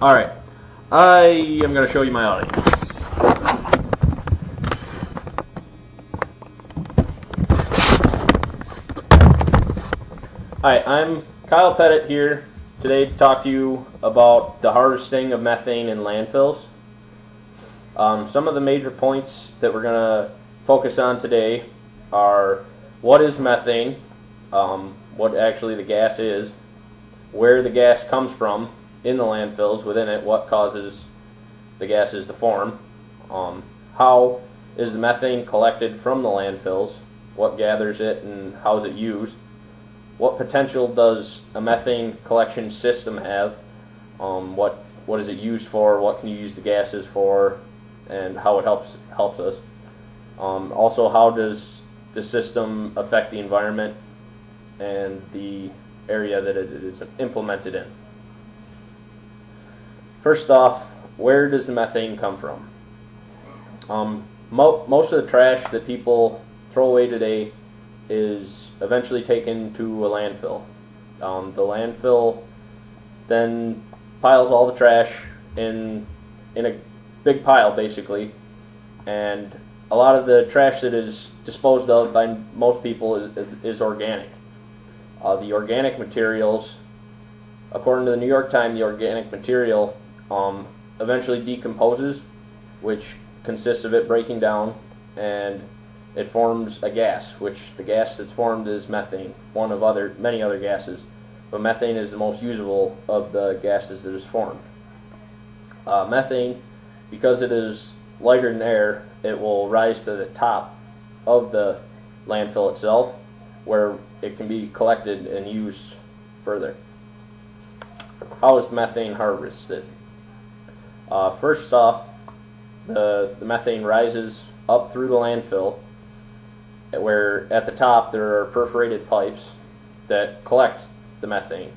Alright, I am going to show you my audience. Hi, I'm Kyle Pettit here today to talk to you about the harvesting of methane in landfills. Some of the major points that we're going to focus on today are what is methane, what actually the gas is, where the gas comes from in the landfills within it, what causes the gases to form, how is the methane collected from the landfills, what gathers it and how is it used, what potential does a methane collection system have, what is it used for, what can you use the gases for, and how it helps us. Also, how does the system affect the environment and the area that it is implemented in. First off, where does the methane come from? Most of the trash that people throw away today is eventually taken to a landfill. The landfill then piles all the trash in a big pile, basically, and a lot of the trash that is disposed of by most people is organic. The organic materials, according to the New York Times, the organic material eventually decomposes, which consists of it breaking down, and it forms a gas, which the gas that's formed is methane, one of many other gases, but methane is the most usable of the gases that is formed. Methane, because it is lighter than air, it will rise to the top of the landfill itself, where it can be collected and used further. How is methane harvested? First off, the methane rises up through the landfill, where at the top there are perforated pipes that collect the methane.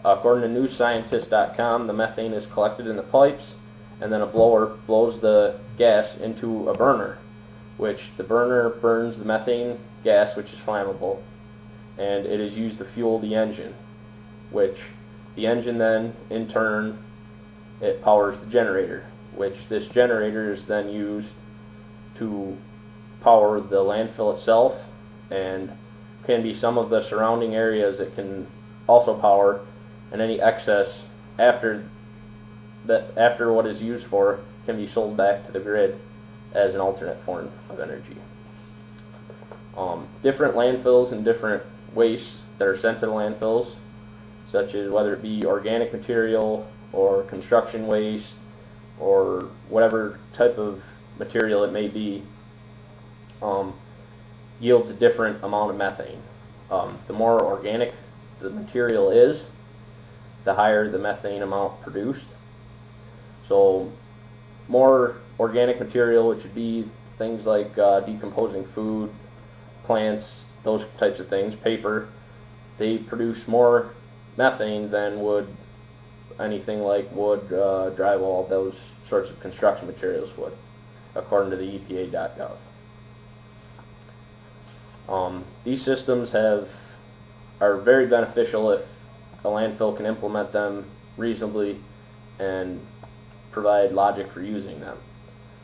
According to newscientist.com, the methane is collected in the pipes, and then a blower blows the gas into a burner, which the burner burns the methane gas, which is flammable, and it is used to fuel the engine, which the engine then, in turn, it powers the generator, which this generator is then used to power the landfill itself, and can be some of the surrounding areas it can also power, and any excess after what is used for can be sold back to the grid as an alternate form of energy. Different landfills and different wastes that are sent to the landfills, such as whether it be organic material or construction waste or whatever type of material it may be, yields a different amount of methane. The more organic the material is, the higher the methane amount produced. So more organic material, which would be things like decomposing food, plants, those types of things, paper, they produce more methane than would anything like wood, drywall, those sorts of construction materials would, according to the EPA.gov. These systems are very beneficial if a landfill can implement them reasonably and provide logic for using them.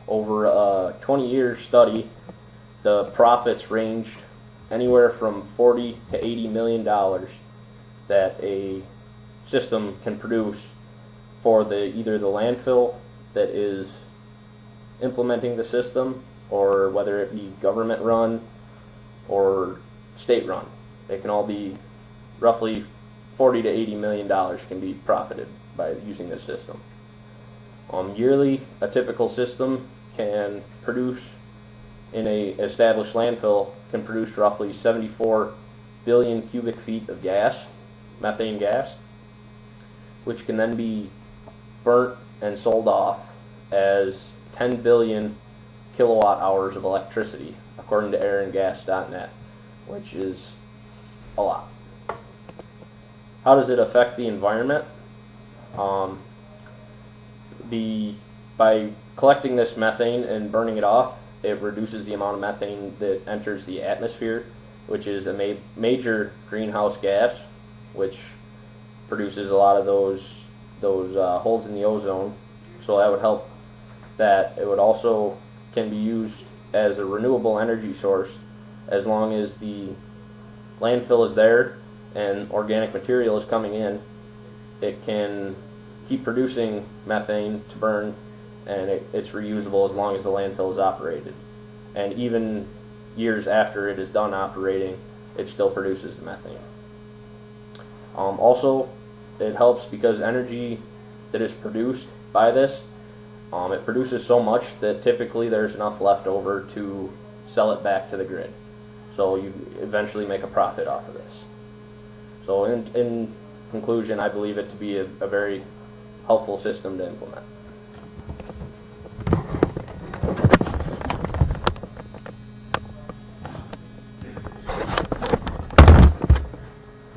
Over a 20-year study, the profits ranged anywhere from $40 to $80 million that a system can produce for either the landfill that is implementing the system, or whether it be government run or state run. It can all be roughly $40 to $80 million can be profited by using this system. Yearly, a typical system can produce, in a established landfill, can produce roughly 74 billion cubic feet of gas, methane gas, which can then be burnt and sold off as 10 billion kilowatt hours of electricity, according to airandgas.net, which is a lot. How does it affect the environment? By collecting this methane and burning it off, it reduces the amount of methane that enters the atmosphere, which is a major greenhouse gas, which produces a lot of those those holes in the ozone. So that would help that. It would also can be used as a renewable energy source as long as the landfill is there and organic material is coming in. It can keep producing methane to burn, and it's reusable as long as the landfill is operated. And even years after it is done operating, it still produces the methane. Also, it helps because energy that is produced by this, it produces so much that typically there's enough left over to sell it back to the grid. So you eventually make a profit off of this. So in conclusion, I believe it to be a very helpful system to implement.